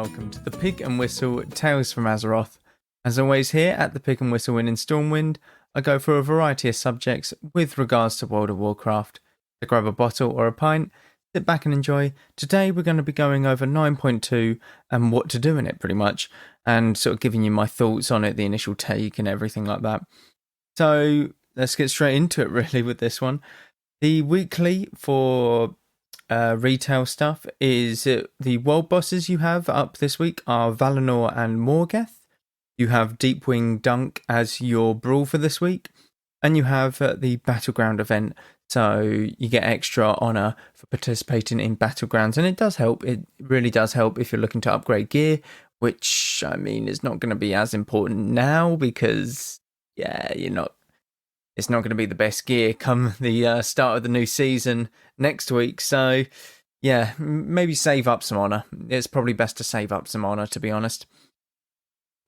welcome to the Pig and Whistle Tales from Azeroth. As always, here at the Pig and Whistle in Stormwind, I go for a variety of subjects with regards to World of Warcraft. To grab a bottle or a pint, sit back and enjoy. Today we're going to be going over 9.2 and what to do in it pretty much, and sort of giving you my thoughts on it, the initial take and everything like that. So let's get straight into it really with this one. The weekly for retail stuff is the world bosses you have up this week are Valinor and Morgeth. You have Deepwing Dunk as your brawl for this week, and you have the Battleground event, so you get extra honour for participating in Battlegrounds, and it does help, it really does help if you're looking to upgrade gear, which, I mean, is not going to be as important now because, yeah, it's not going to be the best gear come the start of the new season next week, so yeah, maybe save up some honour. It's probably best to save up some honour, to be honest.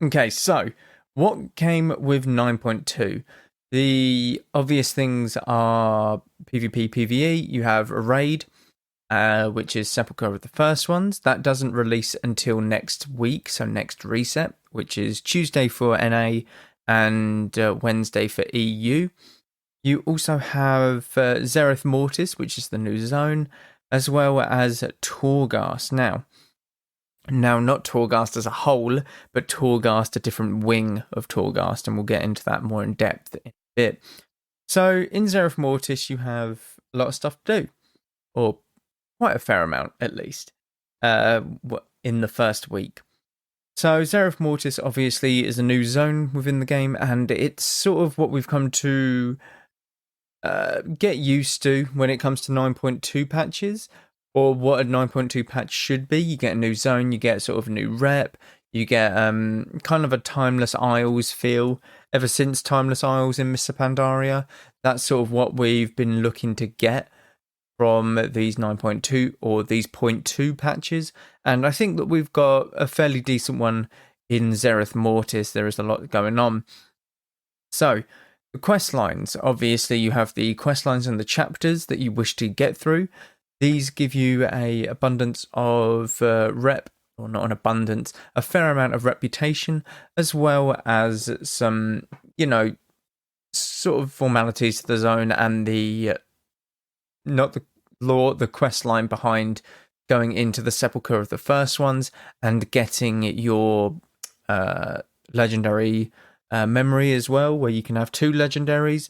Okay, so what came with 9.2? The obvious things are PvP, PvE. You have a raid, which is Sepulchre of the First Ones. That doesn't release until next week, so next reset, which is Tuesday for NA and Wednesday for EU. You also have Zereth Mortis, which is the new zone, as well as Torghast. Now, not Torghast as a whole, but Torghast, a different wing of Torghast, and we'll get into that more in depth in a bit. So, in Zereth Mortis, you have a lot of stuff to do, or quite a fair amount, at least, in the first week. So, Zereth Mortis, obviously, is a new zone within the game, and it's sort of what we've come to get used to when it comes to 9.2 patches, or what a 9.2 patch should be. You get a new zone, you get sort of a new rep, you get kind of a Timeless Isles feel. Ever since Timeless Isles in Mr. Pandaria, that's sort of what we've been looking to get from these 9.2 or these 0.2 patches, and I think that we've got a fairly decent one in Zereth Mortis. There is a lot going on. So, the quest lines, obviously you have the quest lines and the chapters that you wish to get through. These give you a abundance of rep, or not an abundance, a fair amount of reputation, as well as some, sort of formalities to the zone and the, not the lore, the quest line behind going into the Sepulchre of the First Ones and getting your legendary memory as well, where you can have 2 legendaries.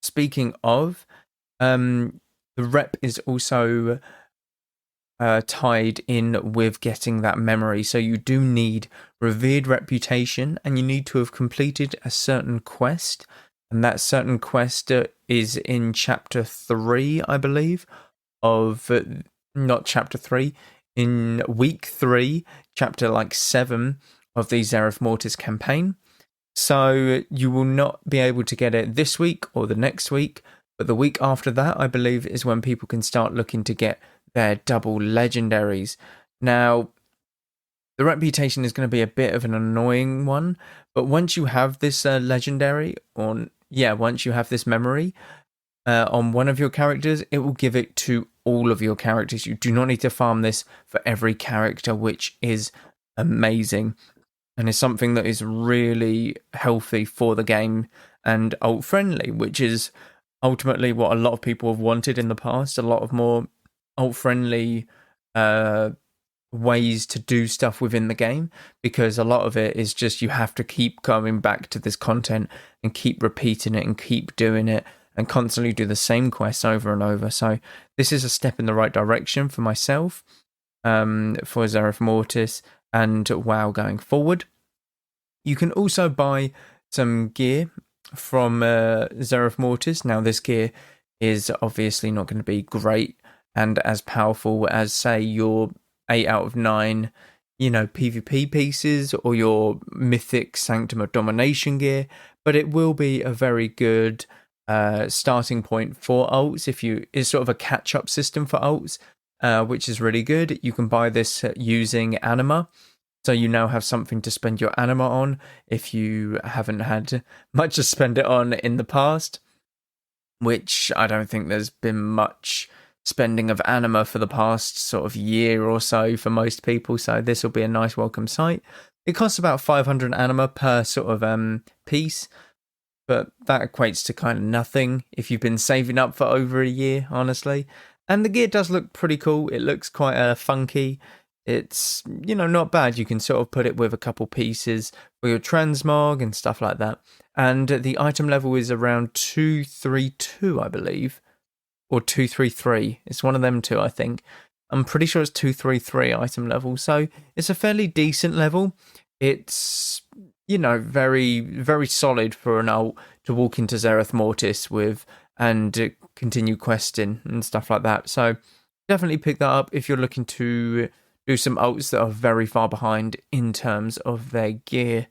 Speaking of, the rep is also tied in with getting that memory. So you do need revered reputation, and you need to have completed a certain quest. And that certain quest is in chapter 3, I believe, of, not chapter 3, in week 3, chapter 7 of the Zereth Mortis campaign. So you will not be able to get it this week or the next week, but the week after that, I believe, is when people can start looking to get their double legendaries. Now, the reputation is going to be a bit of an annoying one, but once you have this legendary, once you have this memory on one of your characters, it will give it to all of your characters. You do not need to farm this for every character, which is amazing, and is something that is really healthy for the game and ult friendly, which is ultimately what a lot of people have wanted in the past. A lot of more ult friendly ways to do stuff within the game, because a lot of it is just you have to keep going back to this content and keep repeating it and keep doing it and constantly do the same quests over and over. So this is a step in the right direction for myself, for Zereth Mortis and WoW going forward. You can also buy some gear from Zereth Mortis. Now, this gear is obviously not going to be great and as powerful as, say, your 8 out of 9, PvP pieces or your Mythic Sanctum of Domination gear, but it will be a very good starting point for ults. It's sort of a catch-up system for ults, which is really good. You can buy this using Anima. So you now have something to spend your anima on if you haven't had much to spend it on in the past, which I don't think there's been much spending of anima for the past sort of year or so for most people, so this will be a nice welcome sight. It costs about 500 anima per sort of piece, but that equates to kind of nothing if you've been saving up for over a year, honestly. And the gear does look pretty cool. It looks quite funky. It's, not bad. You can sort of put it with a couple pieces for your transmog and stuff like that. And the item level is around 232, I believe, or 233. It's one of them two, I think. I'm pretty sure it's 233 item level. So it's a fairly decent level. It's, very, very solid for an alt to walk into Zereth Mortis with and continue questing and stuff like that. So definitely pick that up if you're looking to do some alts that are very far behind in terms of their gear.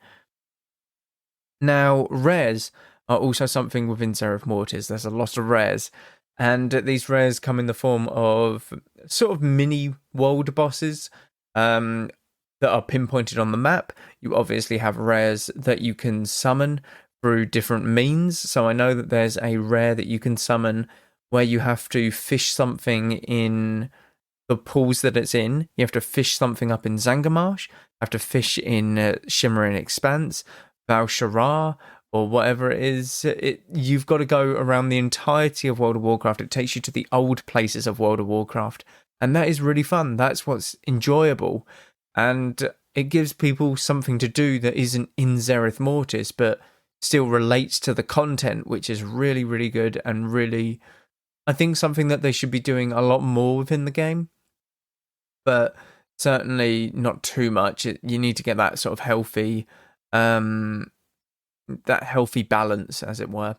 Now, rares are also something within Zereth Mortis. There's a lot of rares, and these rares come in the form of sort of mini world bosses that are pinpointed on the map. You obviously have rares that you can summon through different means. So I know that there's a rare that you can summon where you have to fish something in the pools that it's in. You have to fish something up in Zangarmarsh, have to fish in Shimmering Expanse, Val'sharah, or whatever it is. You've got to go around the entirety of World of Warcraft. It takes you to the old places of World of Warcraft, and that is really fun. That's what's enjoyable, and it gives people something to do that isn't in Zereth Mortis, but still relates to the content, which is really, really good, and really, I think, something that they should be doing a lot more within the game, but certainly not too much. You need to get that sort of healthy balance, as it were.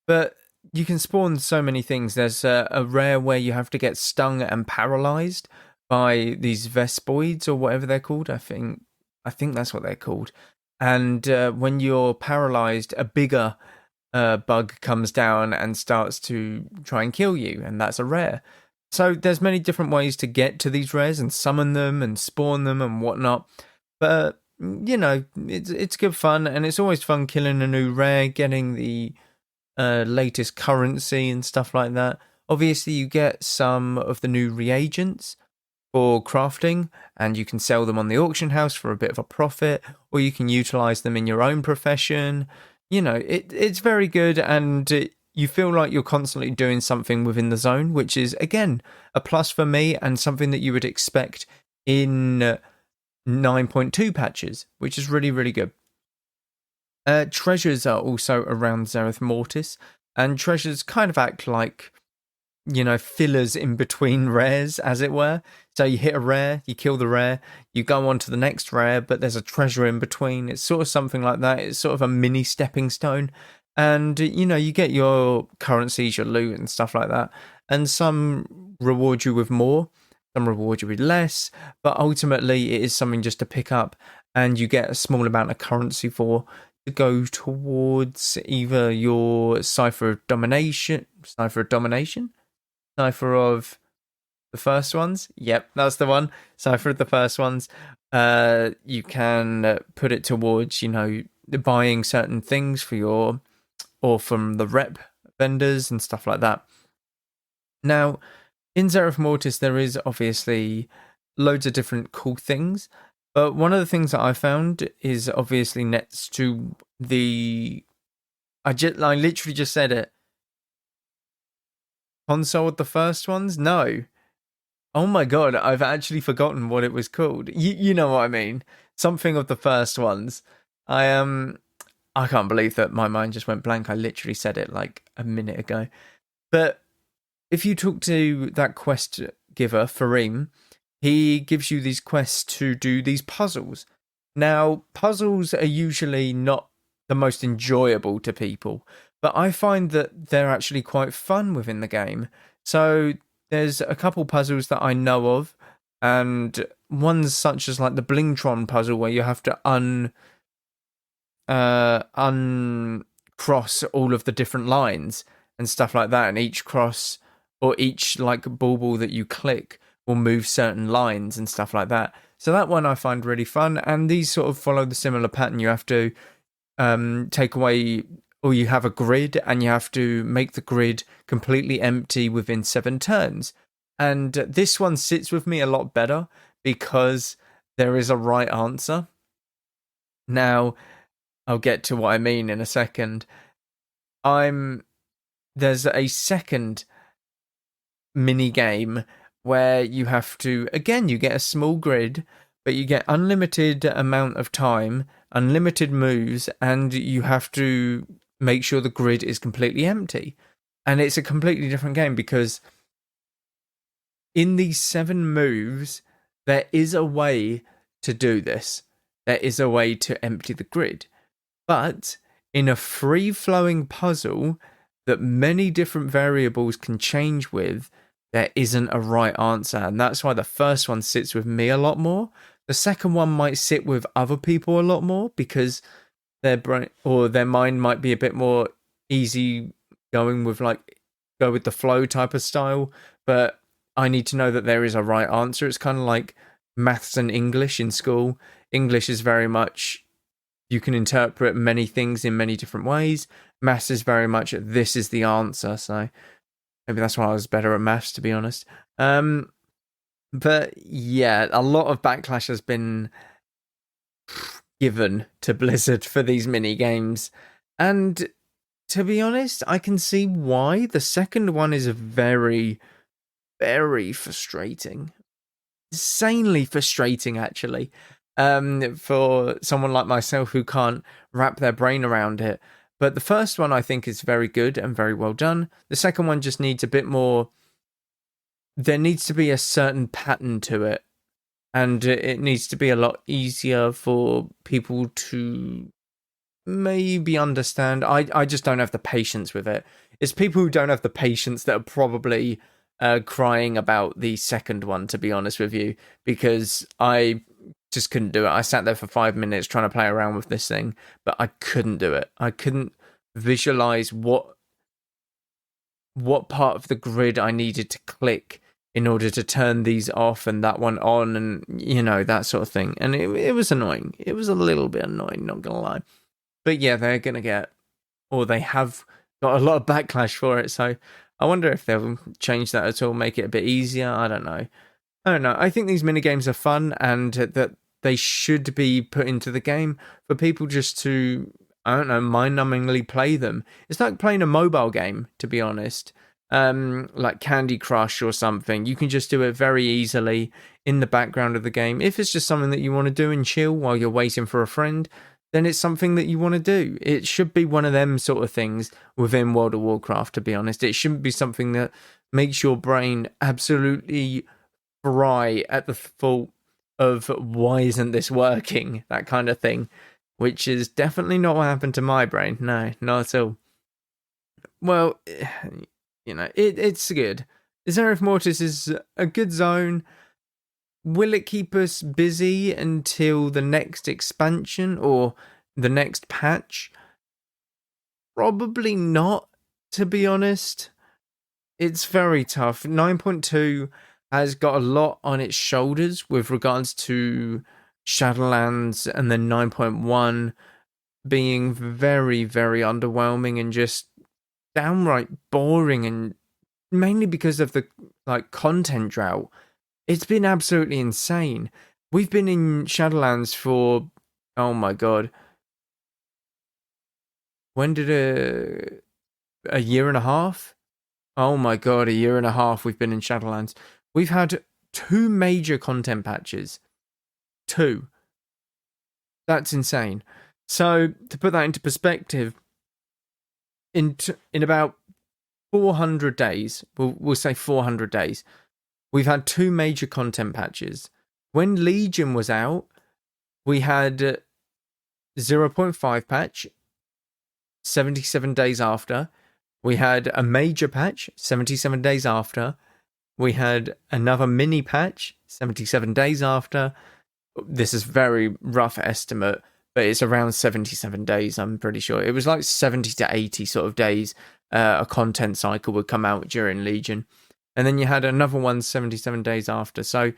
But you can spawn so many things. There's a rare where you have to get stung and paralyzed by these Vespoids or whatever they're called. I think that's what they're called. And when you're paralyzed, a bigger bug comes down and starts to try and kill you, and that's a rare. So there's many different ways to get to these rares and summon them and spawn them and whatnot. But it's good fun, and it's always fun killing a new rare, getting the latest currency and stuff like that. Obviously, you get some of the new reagents for crafting, and you can sell them on the auction house for a bit of a profit, or you can utilize them in your own profession. It's very good, and you feel like you're constantly doing something within the zone, which is, again, a plus for me and something that you would expect in 9.2 patches, which is really, really good. Treasures are also around Zereth Mortis, and treasures kind of act like, fillers in between rares, as it were. So you hit a rare, you kill the rare, you go on to the next rare, but there's a treasure in between. It's sort of something like that. It's sort of a mini stepping stone. And, you get your currencies, your loot and stuff like that. And some reward you with more, some reward you with less. But ultimately, it is something just to pick up, and you get a small amount of currency for to go towards either your Cipher of the first ones. Yep, that's the one. Cipher of the first ones. You can put it towards, buying certain things for or from the rep vendors and stuff like that. Now, in Zereth Mortis, there is obviously loads of different cool things, but one of the things that I found is obviously next to I literally just said it. Console of the first ones? No. Oh my god, I've actually forgotten what it was called. You know what I mean. Something of the first ones. I can't believe that my mind just went blank. I literally said it like a minute ago. But if you talk to that quest giver, Fareem, he gives you these quests to do these puzzles. Now, puzzles are usually not the most enjoyable to people, but I find that they're actually quite fun within the game. So there's a couple puzzles that I know of, and ones such as like the Blingtron puzzle, where you have to uncross all of the different lines and stuff like that, and each cross or each like bauble that you click will move certain lines and stuff like that. So that one I find really fun, and these sort of follow the similar pattern. You have to take away or you have a grid and you have to make the grid completely empty within 7 turns. And this one sits with me a lot better because there is a right answer. Now, I'll get to what I mean in a second. There's a second mini game where you have to, again, you get a small grid, but you get unlimited amount of time, unlimited moves, and you have to make sure the grid is completely empty. And it's a completely different game because in these 7 moves, there is a way to do this. There is a way to empty the grid. But in a free-flowing puzzle that many different variables can change with, there isn't a right answer. And that's why the first one sits with me a lot more. The second one might sit with other people a lot more because their brain or their mind might be a bit more easy going with go with the flow type of style. But I need to know that there is a right answer. It's kind of like maths and English in school. English is very much, you can interpret many things in many different ways. Maths is very much, this is the answer. So maybe that's why I was better at maths, to be honest. But yeah, a lot of backlash has been given to Blizzard for these mini games. And to be honest, I can see why. The second one is very, very frustrating. Insanely frustrating, actually. For someone like myself who can't wrap their brain around it. But the first one I think is very good and very well done. The second one just needs a bit more. There needs to be a certain pattern to it. And it needs to be a lot easier for people to maybe understand. I just don't have the patience with it. It's people who don't have the patience that are probably crying about the second one, to be honest with you. Because I just couldn't do it. I sat there for 5 minutes trying to play around with this thing, but I couldn't do it. I couldn't visualize what part of the grid I needed to click in order to turn these off and that one on, and that sort of thing. And it was annoying. It was a little bit annoying, not gonna lie. But yeah, they're gonna get, or they have got a lot of backlash for it. So I wonder if they'll change that at all, make it a bit easier. I don't know. I think these minigames are fun and that they should be put into the game for people just to, mind-numbingly play them. It's like playing a mobile game, to be honest. Like Candy Crush or something. You can just do it very easily in the background of the game. If it's just something that you want to do and chill while you're waiting for a friend, then it's something that you want to do. It should be one of them sort of things within World of Warcraft, to be honest. It shouldn't be something that makes your brain absolutely fry at the thought of why isn't this working, that kind of thing, which is definitely not what happened to my brain. No, not at all. Well, it's good. Zereth Mortis is a good zone. Will it keep us busy until the next expansion or the next patch? Probably not, to be honest. It's very tough. 9.2 has got a lot on its shoulders with regards to Shadowlands, and then 9.1 being very, very underwhelming and just downright boring, and mainly because of the content drought. It's been absolutely insane. We've been in Shadowlands for, oh my god, when did a year and a half? Oh my god, a year and a half we've been in Shadowlands. We've had 2 major content patches. 2. That's insane. So, to put that into perspective, in about 400 days, we'll say 400 days, we've had 2 major content patches. When Legion was out, we had 0.5 patch, 77 days after. We had a major patch, 77 days after. We had another mini patch, 77 days after. This is very rough estimate, but it's around 77 days, I'm pretty sure. It was like 70 to 80 sort of days a content cycle would come out during Legion. And then you had another one 77 days after. So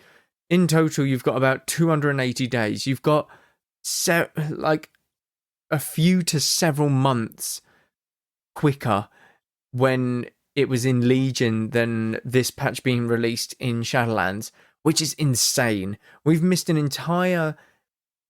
in total, you've got about 280 days. You've got a few to several months quicker when it was in Legion than this patch being released in Shadowlands, which is insane. We've missed an entire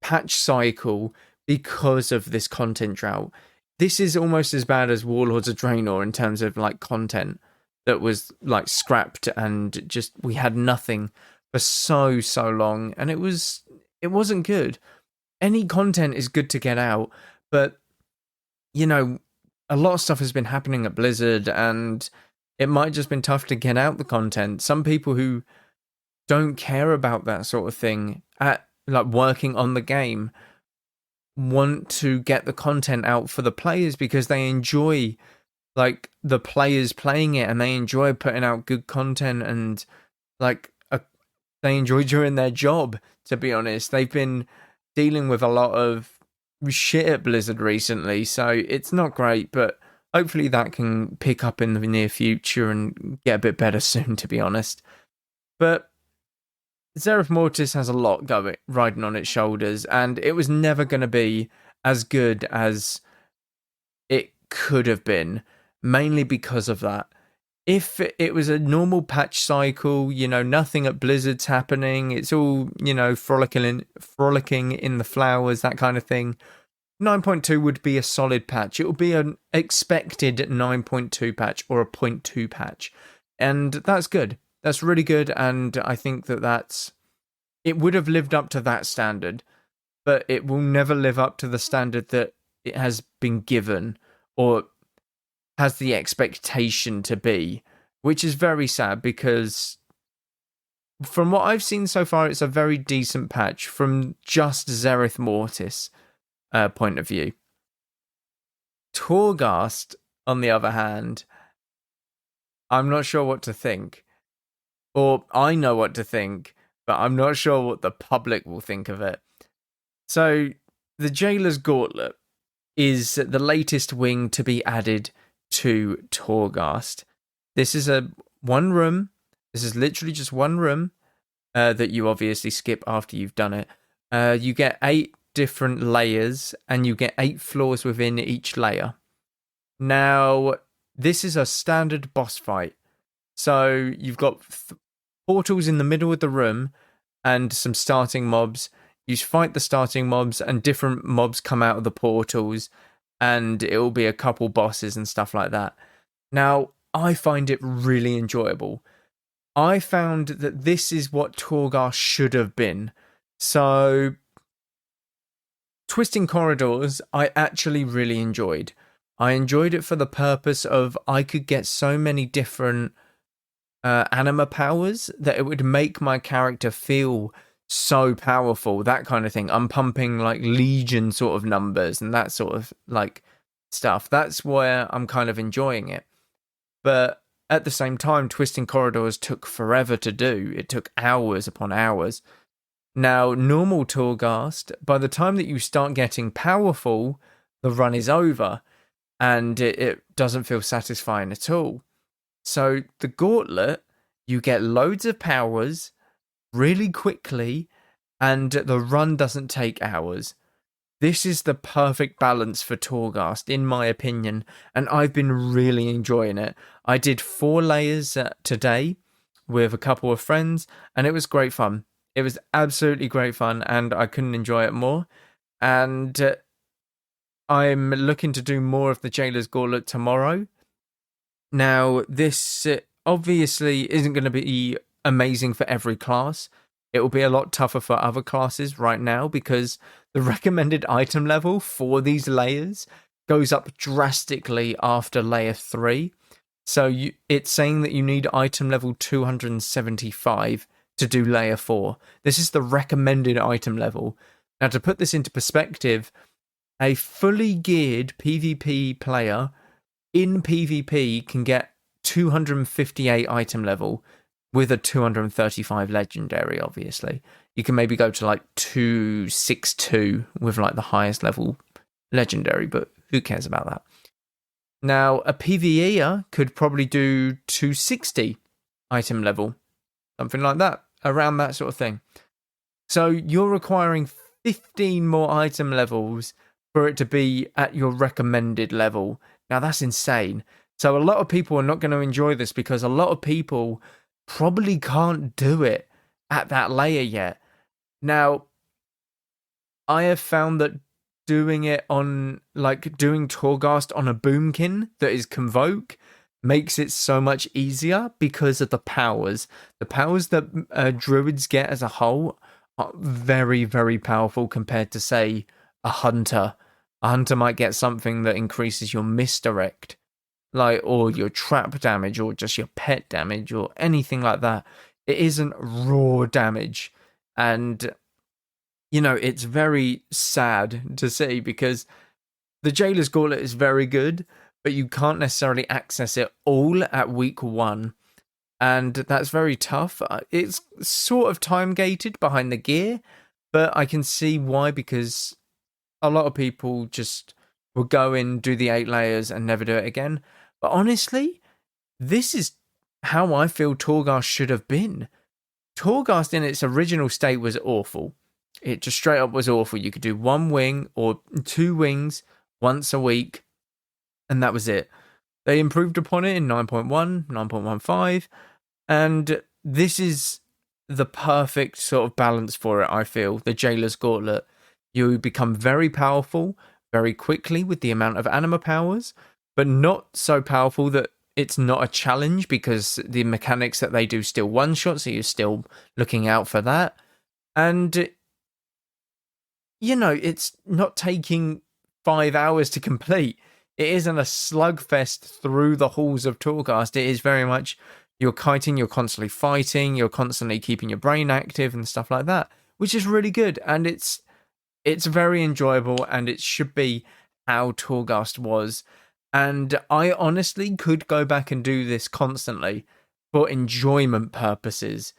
patch cycle because of this content drought. This is almost as bad as Warlords of Draenor in terms of like content that was like scrapped, and just we had nothing for so long, and it wasn't good. Any content is good to get out, but you know, a lot of stuff has been happening at Blizzard, and it might just been tough to get out the content. Some people who don't care about that sort of thing at like working on the game want to get the content out for the players because they enjoy like the players playing it, and they enjoy putting out good content, and like they enjoy doing their job. To be honest, they've been dealing with a lot of shit at Blizzard recently, so it's not great, but hopefully that can pick up in the near future and get a bit better soon, to be honest. But Zereth Mortis has a lot going riding on its shoulders, and it was never going to be as good as it could have been, mainly because of that. If it was a normal patch cycle, nothing at Blizzard's happening, it's all, frolicking in the flowers, that kind of thing, 9.2 would be a solid patch. It would be an expected 9.2 patch or a 0.2 patch. And that's good. That's really good, and I think it would have lived up to that standard, but it will never live up to the standard that it has been given or has the expectation to be, which is very sad because from what I've seen so far, it's a very decent patch from just Zereth Mortis point of view. Torghast, on the other hand, I'm not sure what to think. Or I know what to think, but I'm not sure what the public will think of it. So, the Jailer's Gauntlet is the latest wing to be added to Torghast. This is one room. This is literally just one room that you obviously skip after you've done it. You get 8 different layers, and you get 8 floors within each layer. Now, this is a standard boss fight. So you've got portals in the middle of the room and some starting mobs. You fight the starting mobs, and different mobs come out of the portals, and it will be a couple bosses and stuff like that. Now, I find it really enjoyable. I found that this is what Torghast should have been. So, Twisting Corridors, I actually really enjoyed. I enjoyed it for the purpose of I could get so many different anima powers that it would make my character feel so powerful, that kind of thing. I'm pumping like Legion sort of numbers and that sort of like stuff. That's where I'm kind of enjoying it. But at the same time, Twisting Corridors took forever to do. It took hours upon hours. Now, normal Torghast, by the time that you start getting powerful, the run is over, and it doesn't feel satisfying at all. So, the Gauntlet, you get loads of powers really quickly, and the run doesn't take hours. This is the perfect balance for Torghast, in my opinion, and I've been really enjoying it. I did 4 layers today with a couple of friends, and it was great fun. It was absolutely great fun, and I couldn't enjoy it more. And I'm looking to do more of the Jailer's Gauntlet tomorrow. Now, this obviously isn't going to be amazing for every class. It will be a lot tougher for other classes right now because the recommended item level for these layers goes up drastically after layer 3. So it's saying that you need item level 275 to do layer 4. This is the recommended item level. Now, to put this into perspective, a fully geared PvP player in PvP can get 258 item level with a 235 legendary, obviously. You can maybe go to like 262 with like the highest level legendary, but who cares about that? Now, a PvEer could probably do 260 item level, something like that, around that sort of thing. So you're requiring 15 more item levels for it to be at your recommended level. Now that's insane. So a lot of people are not going to enjoy this because a lot of people probably can't do it at that layer yet. Now, I have found that doing it on, like, doing Torghast on a boomkin that is Convoke makes it so much easier because of the powers. The powers that druids get as a whole are very, very powerful compared to, say, a hunter. A hunter might get something that increases your misdirect, like, or your trap damage, or just your pet damage, or anything like that. It isn't raw damage. And it's very sad to see because the Jailer's Gauntlet is very good, but you can't necessarily access it all at week 1. And that's very tough. It's sort of time gated behind the gear, but I can see why, because a lot of people just will go in, do the 8 layers, and never do it again. But honestly, this is how I feel Torghast should have been. Torghast in its original state was awful. It just straight up was awful. You could do 1 wing or 2 wings once a week, and that was it. They improved upon it in 9.1, 9.15, and this is the perfect sort of balance for it, I feel. The Jailer's Gauntlet. You become very powerful very quickly with the amount of anima powers, but not so powerful that it's not a challenge, because the mechanics that they do still one-shot, so you're still looking out for that. And it's not taking 5 hours to complete. It isn't a slugfest through the halls of Torghast. It is very much, you're kiting, you're constantly fighting, you're constantly keeping your brain active and stuff like that, which is really good. And it's very enjoyable, and it should be how Torghast was. And I honestly could go back and do this constantly for enjoyment purposes,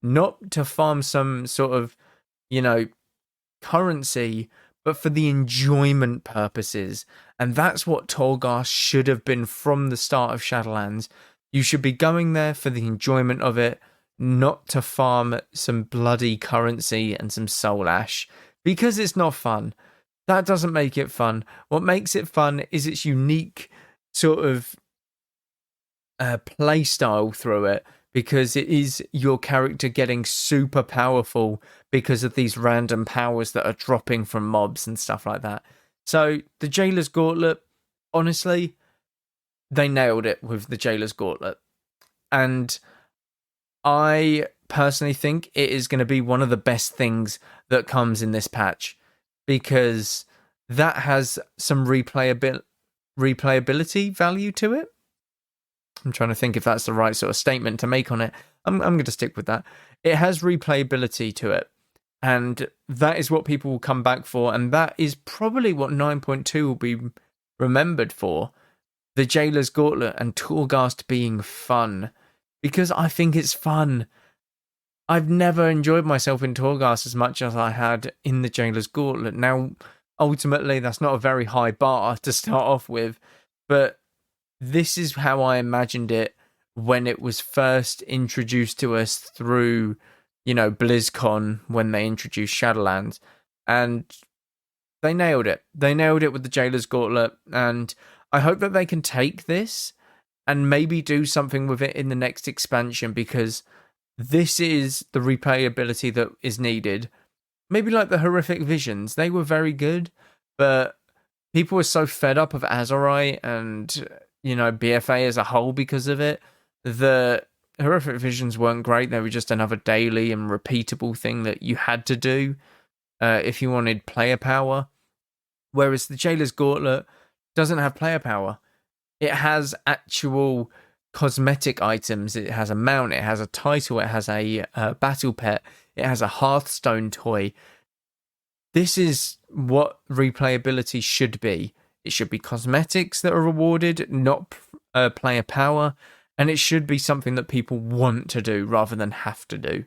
not to farm some sort of, currency, but for the enjoyment purposes. And that's what Torghast should have been from the start of Shadowlands. You should be going there for the enjoyment of it, not to farm some bloody currency and some soul ash, because it's not fun. That doesn't make it fun. What makes it fun is its unique sort of play style through it, because it is your character getting super powerful because of these random powers that are dropping from mobs and stuff like that. So the Jailer's Gauntlet, honestly, they nailed it with the Jailer's Gauntlet. And I personally think it is going to be one of the best things that comes in this patch, because that has some replayability value to it. I'm trying to think if that's the right sort of statement to make on it. I'm going to stick with that. It has replayability to it, and that is what people will come back for, and that is probably what 9.2 will be remembered for. The Jailer's Gauntlet and Torghast being fun, because I think it's fun. I've never enjoyed myself in Torghast as much as I had in the Jailer's Gauntlet. Now, ultimately, that's not a very high bar to start off with, but this is how I imagined it when it was first introduced to us through, BlizzCon, when they introduced Shadowlands. And they nailed it. They nailed it with the Jailer's Gauntlet, and I hope that they can take this and maybe do something with it in the next expansion, because this is the replayability that is needed. Maybe like the Horrific Visions. They were very good, but people were so fed up of Azurai and, BFA as a whole because of it. The Horrific Visions weren't great. They were just another daily and repeatable thing that you had to do if you wanted player power. Whereas the Jailer's Gauntlet doesn't have player power. It has actual cosmetic items. It has a mount, it has a title, it has a battle pet, it has a Hearthstone toy. This is what replayability should be. It should be cosmetics that are rewarded, not player power, and it should be something that people want to do rather than have to do.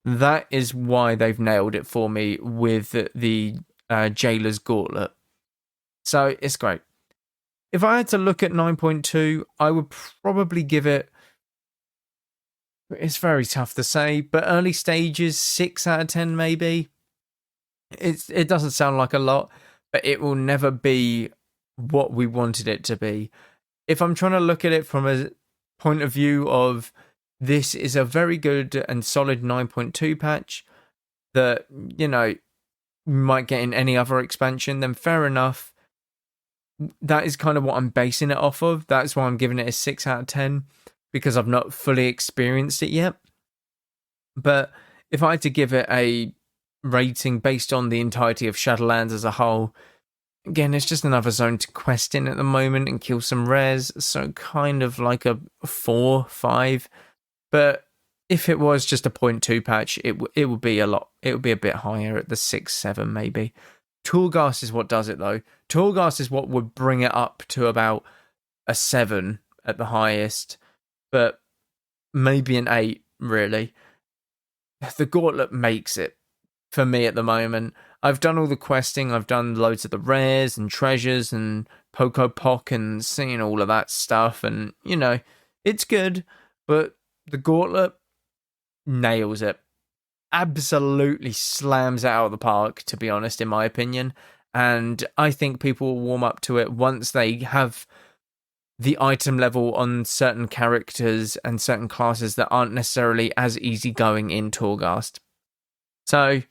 That is why they've nailed it for me with the Jailer's Gauntlet. So it's great. If I had to look at 9.2, I would probably give it, it's very tough to say, but early stages, 6 out of 10 maybe. It doesn't sound like a lot, but it will never be what we wanted it to be. If I'm trying to look at it from a point of view of this is a very good and solid 9.2 patch that, you know, might get in any other expansion, then fair enough. That is kind of what I'm basing it off of. That's why I'm giving it a 6 out of 10, because I've not fully experienced it yet. But if I had to give it a rating based on the entirety of Shadowlands as a whole, again, it's just another zone to quest in at the moment and kill some rares, so kind of like a 4, 5. But if it was just a 0.2 patch, it would be a lot. It would be a bit higher at the 6, 7 maybe. Toolgast is what does it though. Toolgast is what would bring it up to about a 7 at the highest, but maybe an 8 really. The Gauntlet makes it for me at the moment. I've done all the questing, I've done loads of the rares and treasures and Poco Pock and seeing all of that stuff, and you know, it's good, but the Gauntlet nails it. Absolutely slams it out of the park, to be honest, in my opinion. And I think people will warm up to it once they have the item level on certain characters and certain classes that aren't necessarily as easygoing in Torghast. So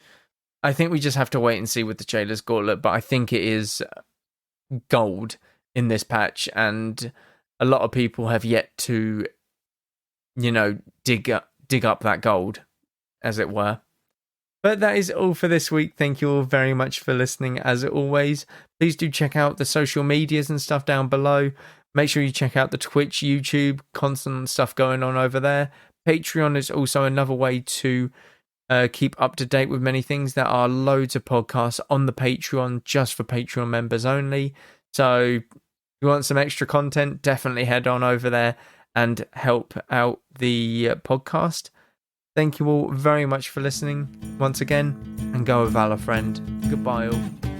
I think we just have to wait and see with the Jailer's Gauntlet, but I think it is gold in this patch, and a lot of people have yet to, you know, dig up that gold, as it were. But that is all for this week. Thank you all very much for listening, as always. Please do check out the social medias and stuff down below. Make sure you check out the Twitch, YouTube, constant stuff going on over there. Patreon is also another way to keep up to date with many things. There are loads of podcasts on the Patreon just for Patreon members only. So if you want some extra content, definitely head on over there and help out the podcast. Thank you all very much for listening once again, and go with Valor, friend. Goodbye all.